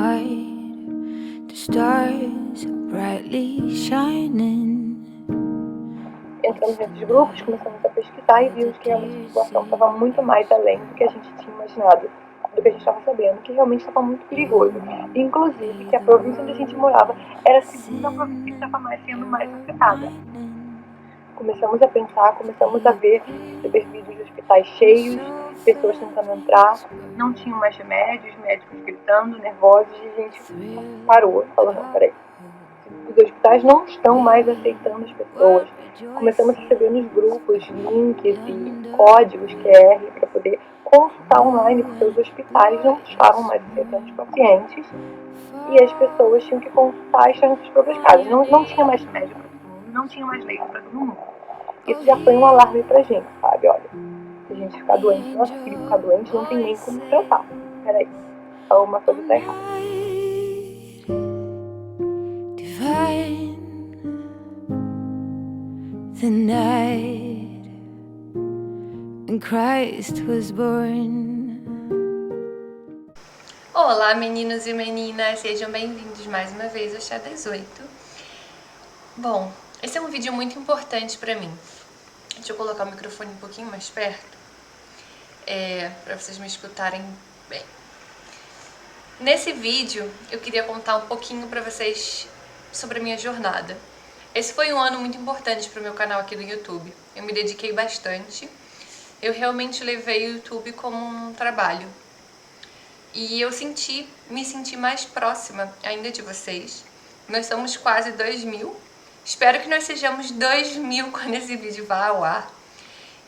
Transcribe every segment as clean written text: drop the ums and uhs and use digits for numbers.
night, the stars are brightly shining. Entramos nesses grupos, começamos a pesquisar e vimos que realmente a situação estava muito mais além do que a gente tinha imaginado, do que a gente estava sabendo, que realmente estava muito perigoso. Inclusive que a província onde a gente morava era a segunda província que estava sendo mais afetada. Começamos a pensar, começamos a ver vídeos de hospitais cheios, pessoas tentando entrar, não tinham mais remédios, médicos gritando, nervosos, e a gente parou, falou, não, peraí, os hospitais não estão mais aceitando as pessoas. Começamos a receber nos grupos links e códigos QR para poder consultar online, porque os hospitais não estavam mais aceitando os pacientes e as pessoas tinham que consultar e estar nas suas próprias casas. Não tinha mais médico para todo mundo, não tinha mais leito para todo mundo. Isso já foi um alarme pra gente, sabe? Olha, se a gente ficar doente, nosso filho ficar doente, não tem nem como tratar. Peraí, alguma coisa tá errada. The night when Christ was born. Olá, meninos e meninas, sejam bem-vindos mais uma vez ao Chá das 8. Bom, esse é um vídeo muito importante pra mim. Deixa eu colocar o microfone um pouquinho mais perto, pra vocês me escutarem bem. Nesse vídeo, eu queria contar um pouquinho pra vocês sobre a minha jornada. Esse foi um ano muito importante pro meu canal aqui do YouTube. Eu me dediquei bastante. Eu realmente levei o YouTube como um trabalho. E eu me senti mais próxima ainda de vocês. Nós somos quase 2.000. Espero que nós sejamos 2.000 quando esse vídeo vá ao ar.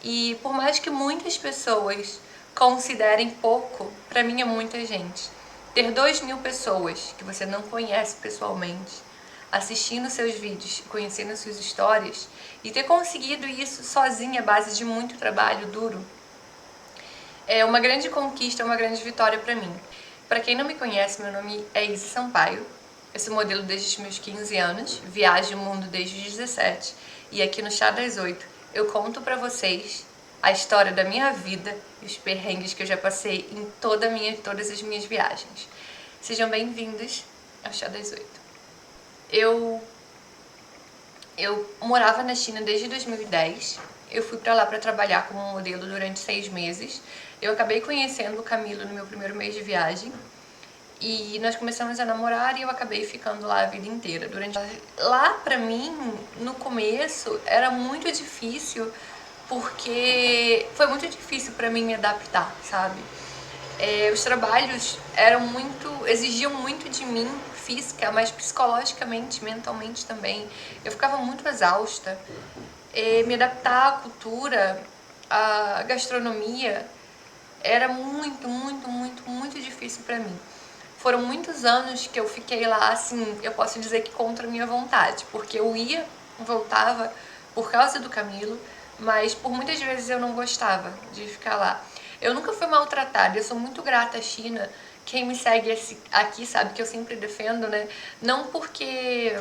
E por mais que muitas pessoas considerem pouco, pra mim é muita gente. Ter 2.000 pessoas que você não conhece pessoalmente, assistindo seus vídeos, conhecendo suas histórias, e ter conseguido isso sozinha à base de muito trabalho duro, é uma grande conquista, uma grande vitória pra mim. Pra quem não me conhece, meu nome é Izzy Sampaio. Eu sou modelo desde os meus 15 anos, viajo o mundo desde os 17. E aqui no Chá das 8 eu conto pra vocês a história da minha vida e os perrengues que eu já passei em todas as minhas viagens. Sejam bem-vindos ao Chá das 8. Eu morava na China desde 2010. Eu fui pra lá pra trabalhar como modelo durante 6 meses. Eu acabei conhecendo o Camilo no meu primeiro mês de viagem. E nós começamos a namorar e eu acabei ficando lá a vida inteira. Lá, pra mim, no começo, era muito difícil, porque foi muito difícil pra mim me adaptar, sabe? Os trabalhos exigiam muito de mim, física, mas psicologicamente, mentalmente também. Eu ficava muito exausta. Me adaptar à cultura, à gastronomia, era muito difícil pra mim. Foram muitos anos que eu fiquei lá, assim, eu posso dizer que contra a minha vontade, porque eu ia, voltava por causa do Camilo, mas por muitas vezes eu não gostava de ficar lá. Eu nunca fui maltratada, eu sou muito grata à China. Quem me segue aqui sabe que eu sempre defendo, né? Não porque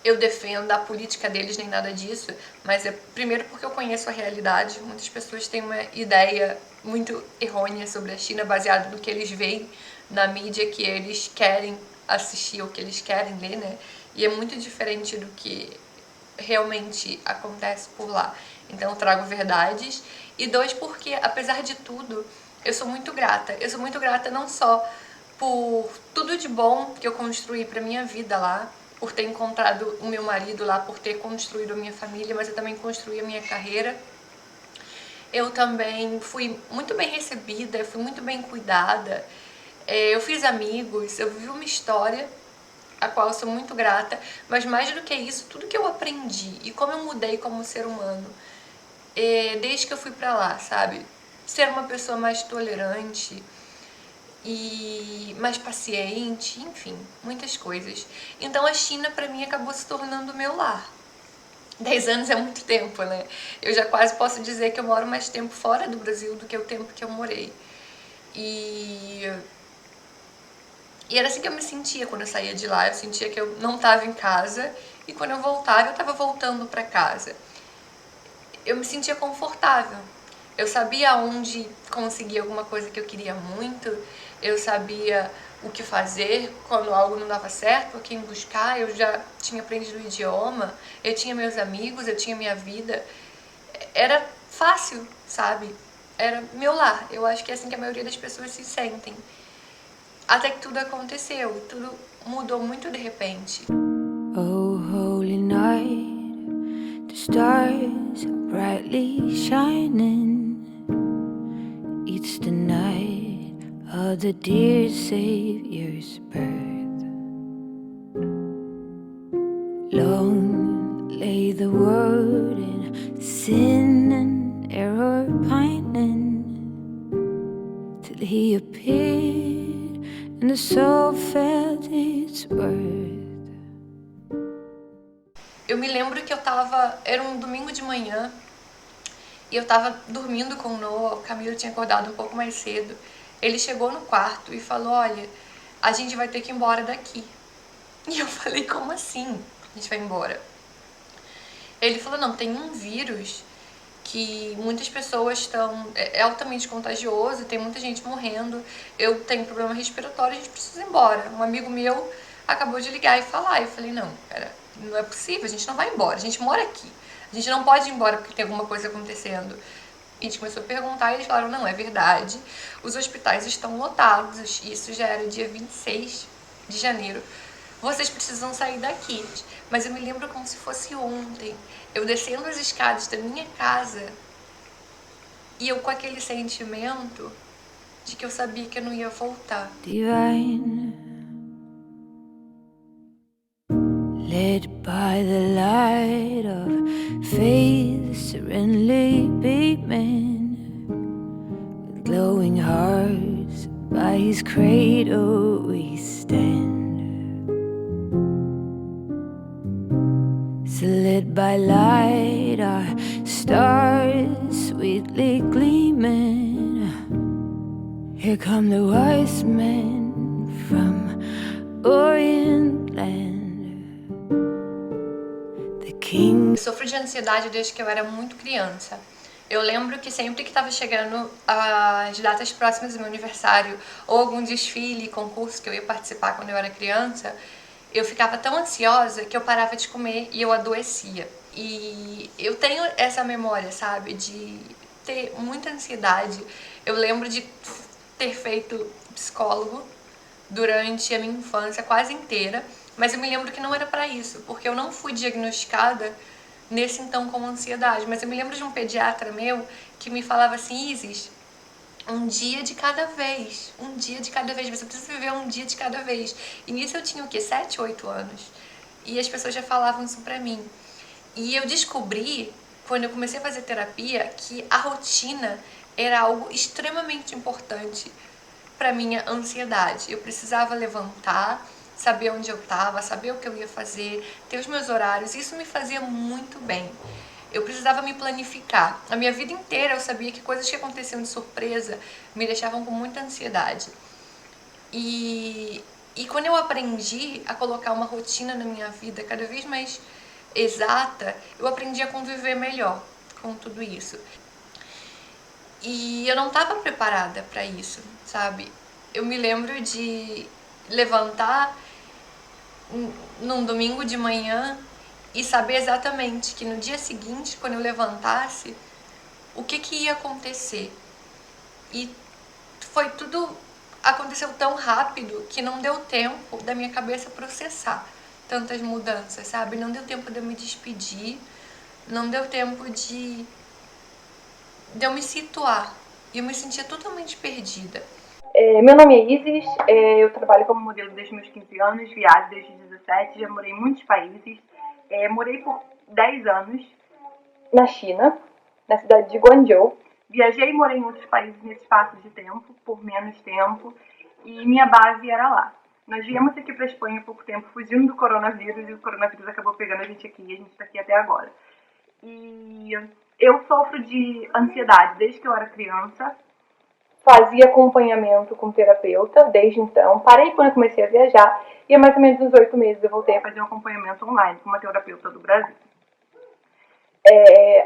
eu defendo a política deles nem nada disso, mas primeiro porque eu conheço a realidade. Muitas pessoas têm uma ideia muito errônea sobre a China, baseada no que eles veem na mídia, que eles querem assistir ou que eles querem ler, né? E é muito diferente do que realmente acontece por lá. Então eu trago verdades. E 2, porque apesar de tudo, eu sou muito grata. Eu sou muito grata não só por tudo de bom que eu construí pra minha vida lá, por ter encontrado o meu marido lá, por ter construído a minha família, mas eu também construí a minha carreira. Eu também fui muito bem recebida, fui muito bem cuidada. Eu fiz amigos, eu vivi uma história a qual eu sou muito grata, mas mais do que isso, tudo que eu aprendi e como eu mudei como ser humano, desde que eu fui pra lá, sabe? Ser uma pessoa mais tolerante e mais paciente, enfim, muitas coisas. Então a China pra mim acabou se tornando o meu lar. 10 anos é muito tempo, né? Eu já quase posso dizer que eu moro mais tempo fora do Brasil do que o tempo que eu morei. E era assim que eu me sentia quando eu saía de lá. Eu sentia que eu não estava em casa, e quando eu voltava, eu estava voltando para casa. Eu me sentia confortável. Eu sabia onde conseguir alguma coisa que eu queria muito, eu sabia o que fazer quando algo não dava certo, quem buscar, eu já tinha aprendido o idioma, eu tinha meus amigos, eu tinha minha vida. Era fácil, sabe? Era meu lar. Eu acho que é assim que a maioria das pessoas se sentem. Até que tudo aconteceu, tudo mudou muito de repente. Oh, holy night, the stars are brightly shining. It's the night of the dear Savior's birth. Long lay the world in sin and error pining, till he appeared and the soul felt its worth. Eu me lembro que era um domingo de manhã, e eu tava dormindo com o Noah, o Camilo tinha acordado um pouco mais cedo. Ele chegou no quarto e falou, olha, a gente vai ter que ir embora daqui. E eu falei, como assim a gente vai embora? Ele falou, não, tem um vírus que muitas pessoas estão... É altamente contagioso, tem muita gente morrendo, eu tenho problema respiratório, a gente precisa ir embora. Um amigo meu acabou de ligar e falar. Eu falei, não, não é possível, a gente não vai embora, a gente mora aqui. A gente não pode ir embora porque tem alguma coisa acontecendo. E a gente começou a perguntar e eles falaram, não, é verdade, os hospitais estão lotados, isso já era dia 26 de janeiro. Vocês precisam sair daqui. Mas eu me lembro como se fosse ontem, eu descendo as escadas da minha casa e eu com aquele sentimento de que eu sabia que eu não ia voltar. Divine, led by the light of faith, serenely beaming, with glowing hearts by his cradle we stand. So led by light, our stars sweetly gleaming. Here come the wise men from Orient land. The king. Eu sofro de ansiedade desde que eu era muito criança. Eu lembro que sempre que estava chegando as datas próximas do meu aniversário ou algum desfile, concurso que eu ia participar quando eu era criança, eu ficava tão ansiosa que eu parava de comer e eu adoecia. E eu tenho essa memória, sabe, de ter muita ansiedade. Eu lembro de ter feito psicólogo durante a minha infância quase inteira, mas eu me lembro que não era pra isso, porque eu não fui diagnosticada nesse então com ansiedade. Mas eu me lembro de um pediatra meu que me falava assim, Isis, um dia de cada vez, você precisa viver um dia de cada vez. E nisso eu tinha o quê? 7, 8 anos. E as pessoas já falavam isso pra mim. E eu descobri, quando eu comecei a fazer terapia, que a rotina era algo extremamente importante pra minha ansiedade. Eu precisava levantar, saber onde eu estava, saber o que eu ia fazer, ter os meus horários. Isso me fazia muito bem. Eu precisava me planificar. A minha vida inteira eu sabia que coisas que aconteciam de surpresa me deixavam com muita ansiedade. E quando eu aprendi a colocar uma rotina na minha vida cada vez mais exata, eu aprendi a conviver melhor com tudo isso. E eu não estava preparada para isso, sabe? Eu me lembro de levantar num domingo de manhã e saber exatamente que no dia seguinte, quando eu levantasse, o que ia acontecer. E aconteceu tão rápido que não deu tempo da minha cabeça processar tantas mudanças, sabe? Não deu tempo de eu me despedir, não deu tempo de eu me situar. E eu me sentia totalmente perdida. Meu nome é Isis, eu trabalho como modelo desde meus 15 anos, viajo desde 17, já morei em muitos países. Morei por 10 anos na China, na cidade de Guangzhou. Viajei e morei em outros países nesse espaço de tempo, por menos tempo, e minha base era lá. Nós viemos aqui para a Espanha há pouco tempo, fugindo do coronavírus, e o coronavírus acabou pegando a gente aqui, e a gente está aqui até agora. E eu sofro de ansiedade desde que eu era criança, fazia acompanhamento com terapeuta desde então, parei quando eu comecei a viajar, e há mais ou menos uns 8 meses eu voltei a fazer um acompanhamento online com uma terapeuta do Brasil.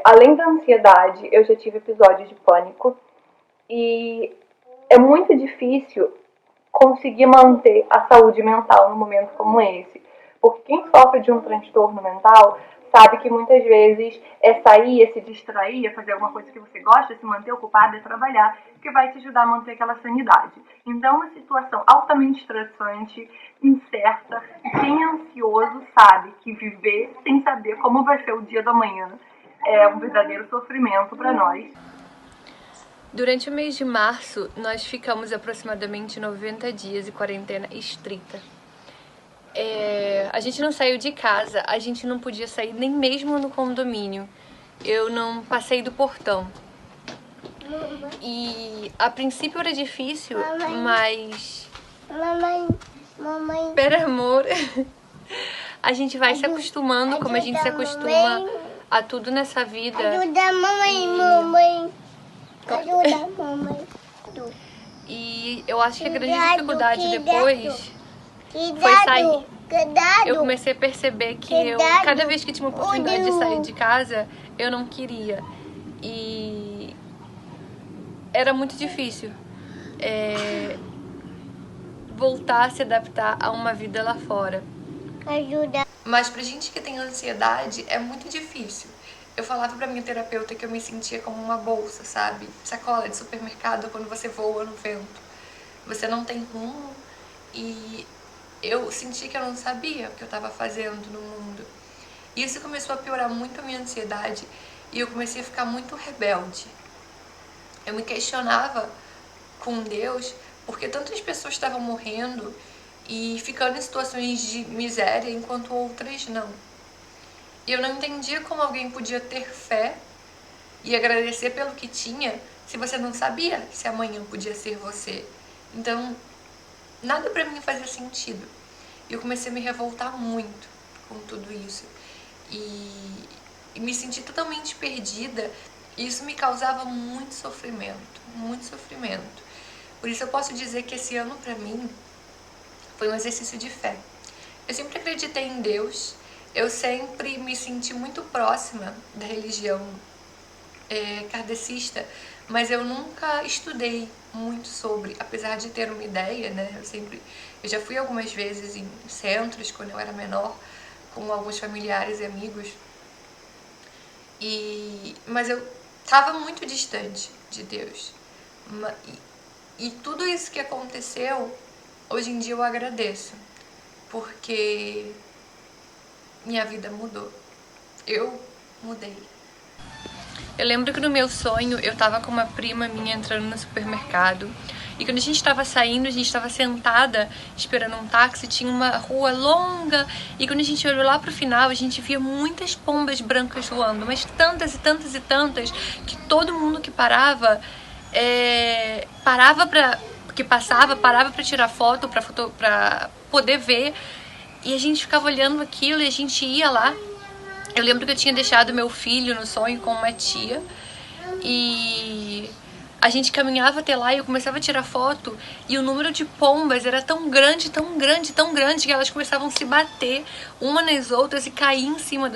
Além da ansiedade, eu já tive episódios de pânico e é muito difícil conseguir manter a saúde mental num momento como esse. Porque quem sofre de um transtorno mental sabe que muitas vezes é sair, é se distrair, é fazer alguma coisa que você gosta, é se manter ocupado, é trabalhar, que vai te ajudar a manter aquela sanidade. Então é uma situação altamente estressante, incerta, e quem é ansioso sabe que viver sem saber como vai ser o dia da manhã é um verdadeiro sofrimento para nós. Durante o mês de março, nós ficamos aproximadamente 90 dias em quarentena estrita. A gente não saiu de casa, a gente não podia sair nem mesmo no condomínio. Eu não passei do portão. E a princípio era difícil, mas... Mamãe. Pera, amor. A gente vai se acostumando, como a gente se acostuma a tudo nessa vida. Ajuda mamãe. Ajuda mamãe. E eu acho que a grande dificuldade depois foi sair. Eu comecei a perceber que cada vez que tinha uma oportunidade de sair de casa, eu não queria. E era muito difícil voltar a se adaptar a uma vida lá fora. Ajuda. Mas pra gente que tem ansiedade, é muito difícil. Eu falava pra minha terapeuta que eu me sentia como uma bolsa, sabe? Sacola de supermercado quando você voa no vento. Você não tem rumo e eu senti que eu não sabia o que eu estava fazendo no mundo. E isso começou a piorar muito a minha ansiedade e eu comecei a ficar muito rebelde. Eu me questionava com Deus porque tantas pessoas estavam morrendo e ficando em situações de miséria enquanto outras não. E eu não entendia como alguém podia ter fé e agradecer pelo que tinha se você não sabia se amanhã podia ser você. Então, nada pra mim fazia sentido. E eu comecei a me revoltar muito com tudo isso. E me senti totalmente perdida. E isso me causava muito sofrimento, muito sofrimento. Por isso eu posso dizer que esse ano pra mim foi um exercício de fé. Eu sempre acreditei em Deus. Eu sempre me senti muito próxima da religião kardecista, mas eu nunca estudei muito sobre, apesar de ter uma ideia, né? Eu já fui algumas vezes em centros quando eu era menor, com alguns familiares e amigos, mas eu estava muito distante de Deus. E tudo isso que aconteceu, hoje em dia eu agradeço, porque minha vida mudou. Eu mudei. Eu lembro que no meu sonho eu tava com uma prima minha entrando no supermercado. E quando a gente tava saindo, a gente tava sentada esperando um táxi, tinha uma rua longa. E quando a gente olhou lá pro final, a gente via muitas pombas brancas voando. Mas tantas e tantas e tantas, que todo mundo que parava parava pra tirar foto, pra poder ver. E a gente ficava olhando aquilo e a gente ia lá. Eu lembro que eu tinha deixado meu filho no sonho com uma tia e a gente caminhava até lá e eu começava a tirar foto e o número de pombas era tão grande, tão grande, tão grande que elas começavam a se bater uma nas outras e cair em cima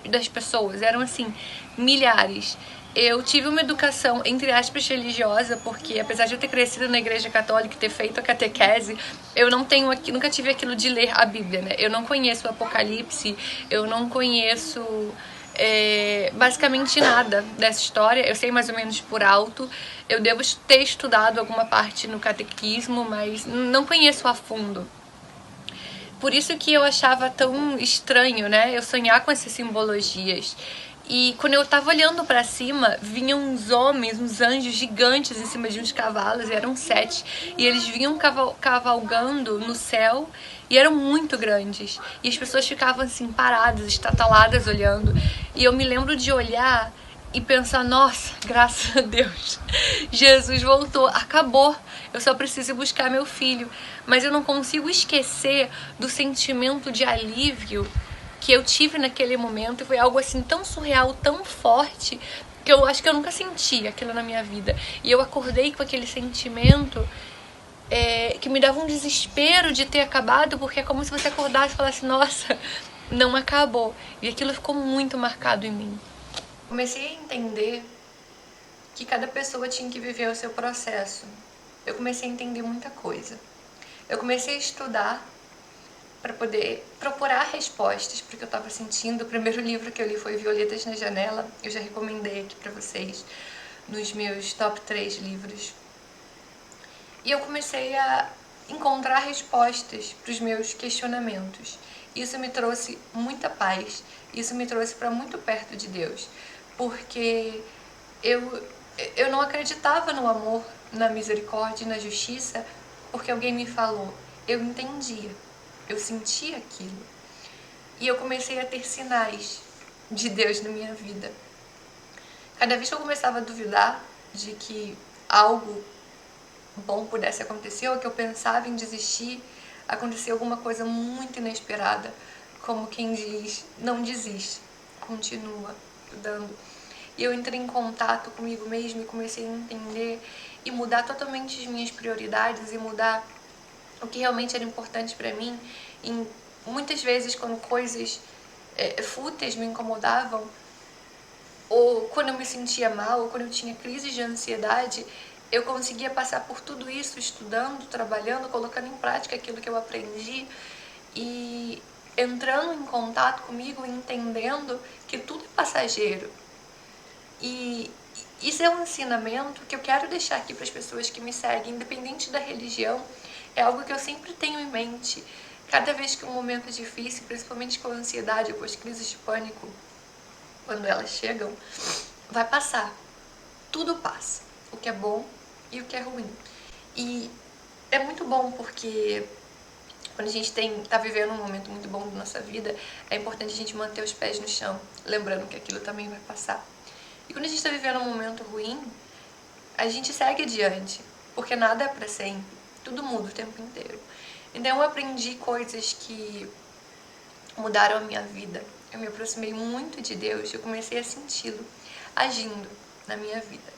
das pessoas. Eram assim, milhares. Eu tive uma educação, entre aspas, religiosa, porque apesar de eu ter crescido na igreja católica e ter feito a catequese, eu nunca tive aquilo de ler a Bíblia, né? Eu não conheço o Apocalipse, eu não conheço basicamente nada dessa história. Eu sei mais ou menos por alto, eu devo ter estudado alguma parte no catequismo, mas não conheço a fundo. Por isso que eu achava tão estranho, né? Eu sonhar com essas simbologias. E quando eu tava olhando pra cima, vinham uns homens, uns anjos gigantes em cima de uns cavalos, e eram 7. E eles vinham cavalgando no céu e eram muito grandes. E as pessoas ficavam assim, paradas, estataladas, olhando. E eu me lembro de olhar e pensar, nossa, graças a Deus, Jesus voltou, acabou. Eu só preciso buscar meu filho. Mas eu não consigo esquecer do sentimento de alívio que eu tive naquele momento. Foi algo assim tão surreal, tão forte, que eu acho que eu nunca senti aquilo na minha vida. E eu acordei com aquele sentimento que me dava um desespero de ter acabado, porque é como se você acordasse e falasse, nossa, não acabou. E aquilo ficou muito marcado em mim. comecei a entender que cada pessoa tinha que viver o seu processo. Eu comecei a entender muita coisa. Eu comecei a estudar para poder procurar respostas para o que eu estava sentindo. O primeiro livro que eu li foi Violetas na Janela. Eu já recomendei aqui para vocês nos meus top 3 livros. E eu comecei a encontrar respostas para os meus questionamentos. Isso me trouxe muita paz. Isso me trouxe para muito perto de Deus. Porque eu não acreditava no amor, na misericórdia e na justiça porque alguém me falou. Eu entendia. Eu sentia aquilo. E eu comecei a ter sinais de Deus na minha vida. Cada vez que eu começava a duvidar de que algo bom pudesse acontecer, ou que eu pensava em desistir, aconteceu alguma coisa muito inesperada. Como quem diz, não desiste, continua estudando. E eu entrei em contato comigo mesma e comecei a entender e mudar totalmente as minhas prioridades e mudar o que realmente era importante para mim. E muitas vezes, quando coisas fúteis me incomodavam, ou quando eu me sentia mal, ou quando eu tinha crises de ansiedade, eu conseguia passar por tudo isso estudando, trabalhando, colocando em prática aquilo que eu aprendi e entrando em contato comigo, entendendo que tudo é passageiro. E isso é um ensinamento que eu quero deixar aqui para as pessoas que me seguem, independente da religião. É algo que eu sempre tenho em mente. Cada vez que um momento é difícil, principalmente com a ansiedade ou com as crises de pânico, quando elas chegam, vai passar. Tudo passa. O que é bom e o que é ruim. E é muito bom porque quando a gente tá vivendo um momento muito bom da nossa vida, é importante a gente manter os pés no chão, lembrando que aquilo também vai passar. E quando a gente está vivendo um momento ruim, a gente segue adiante, porque nada é para sempre, tudo muda o tempo inteiro. Então eu aprendi coisas que mudaram a minha vida. Eu me aproximei muito de Deus, eu comecei a senti-lo agindo na minha vida.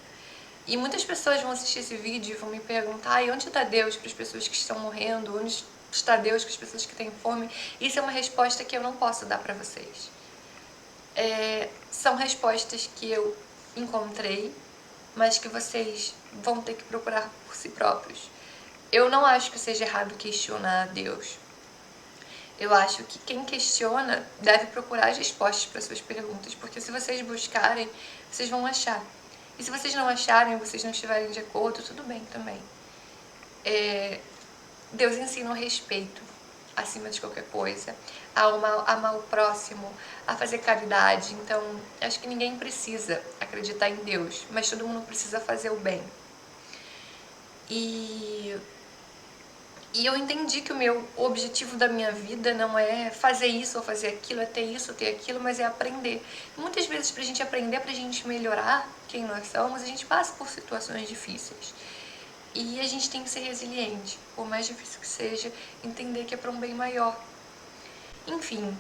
E muitas pessoas vão assistir esse vídeo e vão me perguntar: e onde está Deus para as pessoas que estão morrendo? Onde está Deus para as pessoas que têm fome? Isso é uma resposta que eu não posso dar para vocês. São respostas que eu encontrei, mas que vocês vão ter que procurar por si próprios. Eu não acho que seja errado questionar a Deus. Eu acho que quem questiona deve procurar as respostas para suas perguntas, porque se vocês buscarem, vocês vão achar. E se vocês não acharem, vocês não estiverem de acordo, tudo bem também. Deus ensina o respeito acima de qualquer coisa, a amar o próximo, a fazer caridade. Então, acho que ninguém precisa acreditar em Deus, mas todo mundo precisa fazer o bem. E eu entendi que o meu objetivo da minha vida não é fazer isso ou fazer aquilo, é ter isso ou ter aquilo, mas é aprender. E muitas vezes, pra gente aprender, pra gente melhorar quem nós somos, a gente passa por situações difíceis. E a gente tem que ser resiliente, por mais difícil que seja, entender que é para um bem maior. Enfim,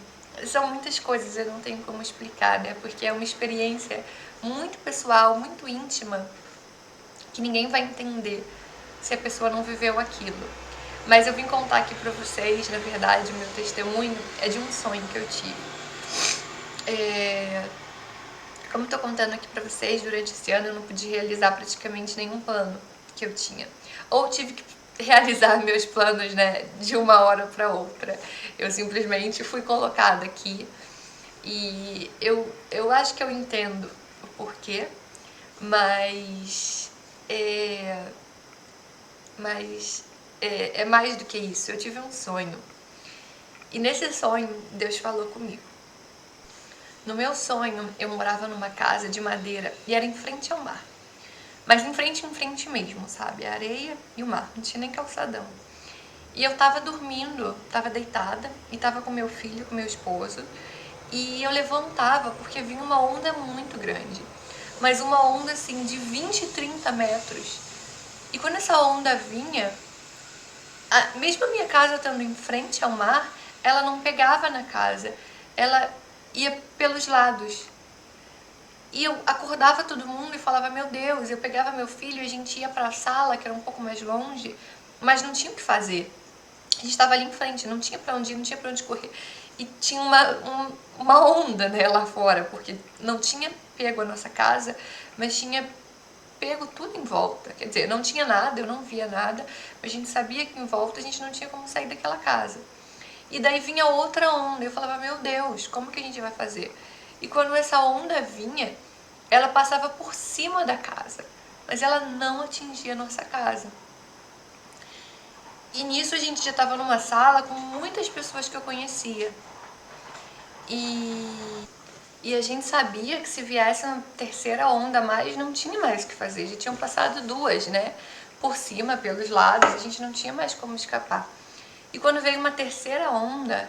são muitas coisas, eu não tenho como explicar, né? Porque é uma experiência muito pessoal, muito íntima, que ninguém vai entender se a pessoa não viveu aquilo. Mas eu vim contar aqui pra vocês, na verdade, o meu testemunho é de um sonho que eu tive. Como eu tô contando aqui pra vocês, durante esse ano eu não pude realizar praticamente nenhum plano que eu tinha. Ou tive que realizar meus planos, né, de uma hora pra outra. Eu simplesmente fui colocada aqui e eu acho que eu entendo o porquê, mas é mais do que isso. Eu tive um sonho e nesse sonho Deus falou comigo. No meu sonho eu morava numa casa de madeira e era em frente ao mar. Mas em frente mesmo, sabe? A areia e o mar, não tinha nem calçadão. E eu tava dormindo, tava deitada, e tava com meu filho, com meu esposo, e eu levantava porque vinha uma onda muito grande. Mas uma onda assim de 20, 30 metros. E quando essa onda vinha, mesmo a minha casa estando em frente ao mar, ela não pegava na casa, ela ia pelos lados. E eu acordava todo mundo e falava, meu Deus, eu pegava meu filho e a gente ia pra sala, que era um pouco mais longe, mas não tinha o que fazer. A gente estava ali em frente, não tinha pra onde ir, não tinha pra onde correr. E tinha uma onda, né, lá fora, porque não tinha pego a nossa casa, mas tinha pego tudo em volta. Quer dizer, não tinha nada, eu não via nada, mas a gente sabia que em volta a gente não tinha como sair daquela casa. E daí vinha outra onda, eu falava, meu Deus, como que a gente vai fazer? E quando essa onda vinha, ela passava por cima da casa, mas ela não atingia a nossa casa. E nisso a gente já estava numa sala com muitas pessoas que eu conhecia. E a gente sabia que se viesse uma terceira onda a mais, não tinha mais o que fazer. Já tinham passado duas, né? Por cima, pelos lados, a gente não tinha mais como escapar. E quando veio uma terceira onda,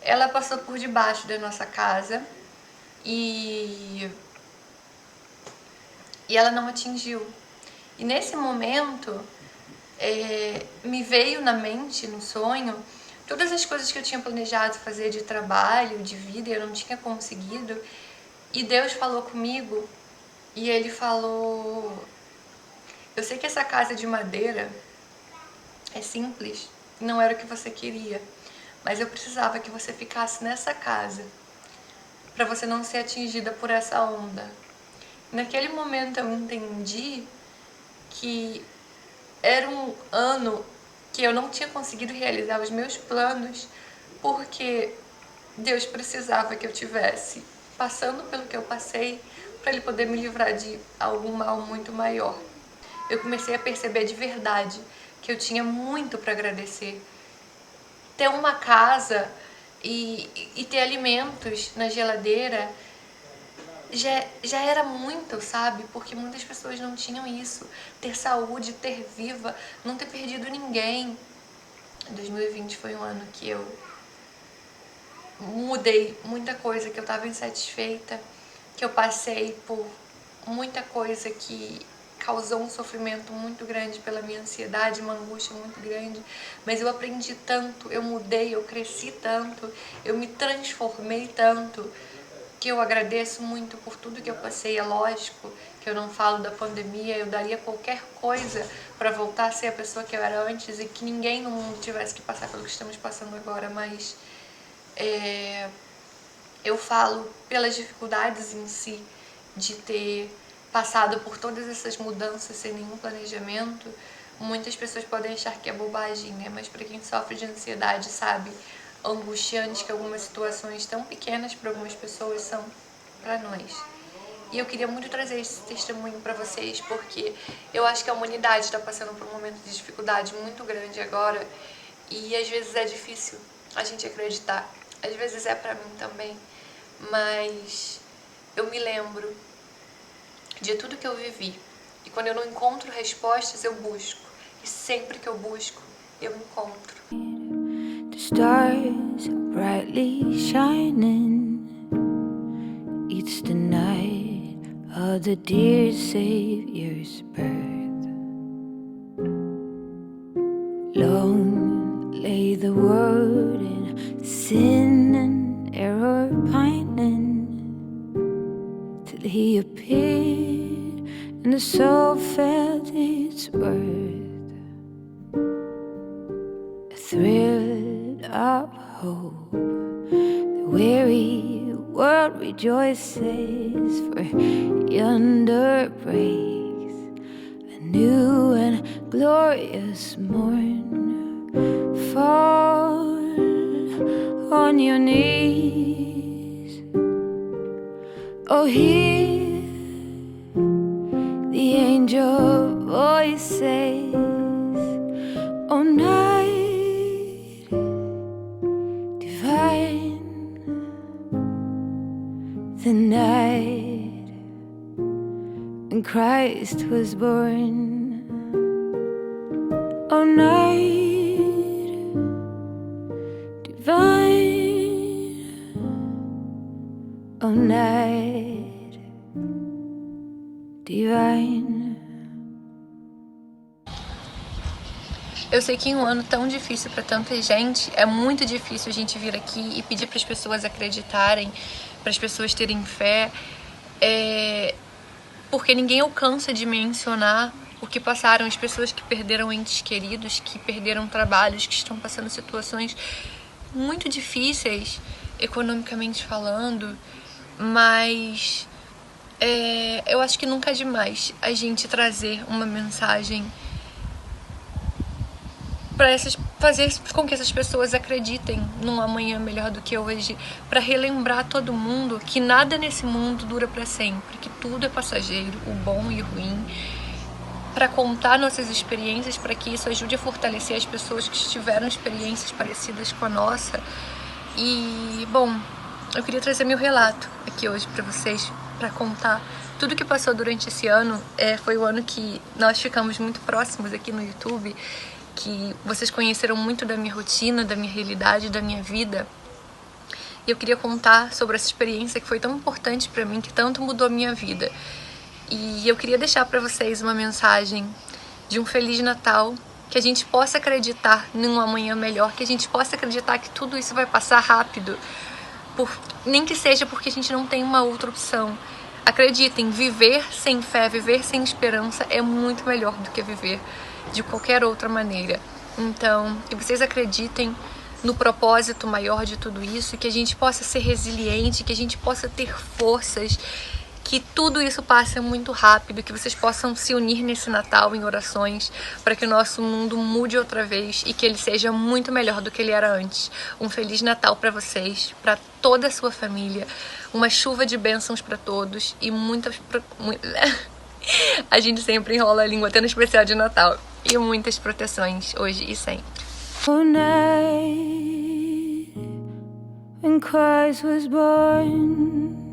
ela passou por debaixo da nossa casa e ela não atingiu. E nesse momento, me veio na mente, no sonho, todas as coisas que eu tinha planejado fazer de trabalho, de vida, eu não tinha conseguido. E Deus falou comigo e Ele falou, eu sei que essa casa de madeira é simples, não era o que você queria, mas eu precisava que você ficasse nessa casa, para você não ser atingida por essa onda. Naquele momento eu entendi que era um ano que eu não tinha conseguido realizar os meus planos, porque Deus precisava que eu tivesse passando pelo que eu passei, para Ele poder me livrar de algum mal muito maior. Eu comecei a perceber de verdade que eu tinha muito para agradecer. Ter uma casa e ter alimentos na geladeira já era muito, sabe? Porque muitas pessoas não tinham isso. Ter saúde, ter viva, não ter perdido ninguém. 2020 foi um ano que eu mudei muita coisa, que eu estava insatisfeita, que eu passei por muita coisa que causou um sofrimento muito grande pela minha ansiedade, uma angústia muito grande, mas eu aprendi tanto, eu mudei, eu cresci tanto, eu me transformei tanto, que eu agradeço muito por tudo que eu passei. É lógico que eu não falo da pandemia, eu daria qualquer coisa para voltar a ser a pessoa que eu era antes e que ninguém no mundo tivesse que passar pelo que estamos passando agora, mas eu falo pelas dificuldades em si, de ter passado por todas essas mudanças sem nenhum planejamento. Muitas pessoas podem achar que é bobagem, né? Mas para quem sofre de ansiedade sabe angustiante que algumas situações tão pequenas para algumas pessoas são para nós. E eu queria muito trazer esse testemunho para vocês, porque eu acho que a humanidade está passando por um momento de dificuldade muito grande agora, e às vezes é difícil a gente acreditar, às vezes é para mim também, mas eu me lembro de tudo que eu vivi, e quando eu não encontro respostas, eu busco, e sempre que eu busco, eu encontro. The stars brightly shining. It's the night of the dear Savior's birth. Long lay the world in sin and error pining, till He appeared and the soul felt its worth. A thrill of hope, the weary world rejoices, for yonder breaks a new and glorious morn. Fall on your knees, oh hear the angel voices, oh night the night when Christ was born. Oh night divine, oh night divine. Eu sei que em um ano tão difícil para tanta gente, é muito difícil a gente vir aqui e pedir para as pessoas acreditarem, para as pessoas terem fé, porque ninguém alcança de mencionar o que passaram, as pessoas que perderam entes queridos, que perderam trabalhos, que estão passando situações muito difíceis, economicamente falando, mas Eu acho que nunca é demais a gente trazer uma mensagem para fazer com que essas pessoas acreditem num amanhã melhor do que hoje, para relembrar todo mundo que nada nesse mundo dura para sempre, que tudo é passageiro, o bom e o ruim, para contar nossas experiências, para que isso ajude a fortalecer as pessoas que tiveram experiências parecidas com a nossa. E, bom, eu queria trazer meu relato aqui hoje para vocês, para contar tudo que passou durante esse ano. Foi o ano que nós ficamos muito próximos aqui no YouTube, que vocês conheceram muito da minha rotina, da minha realidade, da minha vida. E eu queria contar sobre essa experiência que foi tão importante para mim, que tanto mudou a minha vida. E eu queria deixar para vocês uma mensagem de um Feliz Natal, que a gente possa acreditar num amanhã melhor, que a gente possa acreditar que tudo isso vai passar rápido, nem que seja porque a gente não tem uma outra opção. Acreditem, viver sem fé, viver sem esperança é muito melhor do que viver de qualquer outra maneira. Então, que vocês acreditem no propósito maior de tudo isso, que a gente possa ser resiliente, que a gente possa ter forças, que tudo isso passe muito rápido, que vocês possam se unir nesse Natal em orações para que o nosso mundo mude outra vez e que ele seja muito melhor do que ele era antes. Um Feliz Natal para vocês, para toda a sua família, uma chuva de bênçãos para todos e muitas... A gente sempre enrola a língua, até no especial de Natal. E muitas proteções hoje e sempre. Oh, night when Christ was born.